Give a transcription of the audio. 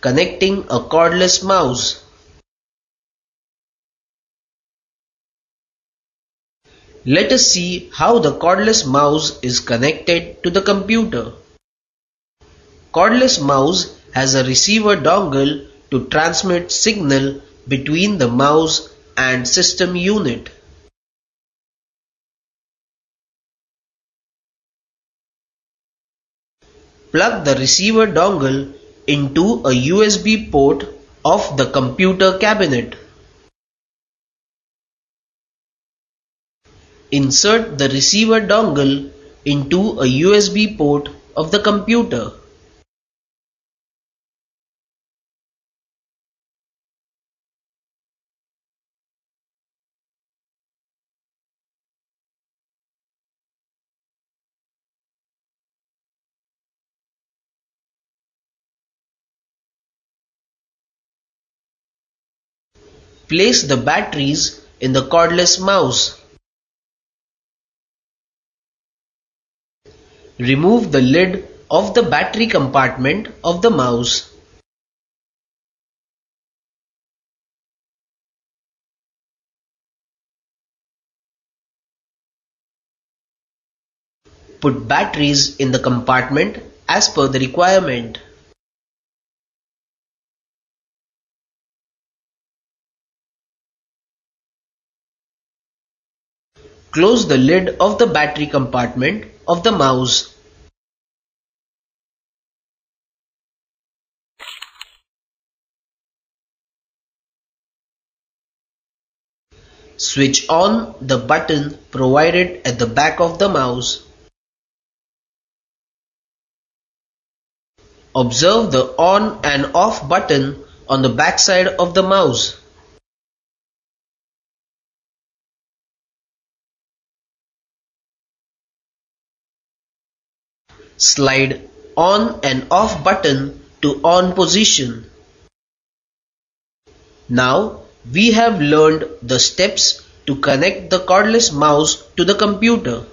Connecting a cordless mouse. Let us see how the cordless mouse is connected to the computer. Cordless mouse has a receiver dongle to transmit signal between the mouse and system unit. Plug the receiver dongle into a USB port of the computer cabinet. Insert the receiver dongle into a USB port of the computer. Place the batteries in the cordless mouse. Remove the lid of the battery compartment of the mouse. Put batteries in the compartment as per the requirement. Close the lid of the battery compartment of the mouse. Switch on the button provided at the back of the mouse. Observe the on and off button on the back side of the mouse. Slide on and off button to on position. Now we have learned the steps to connect the cordless mouse to the computer.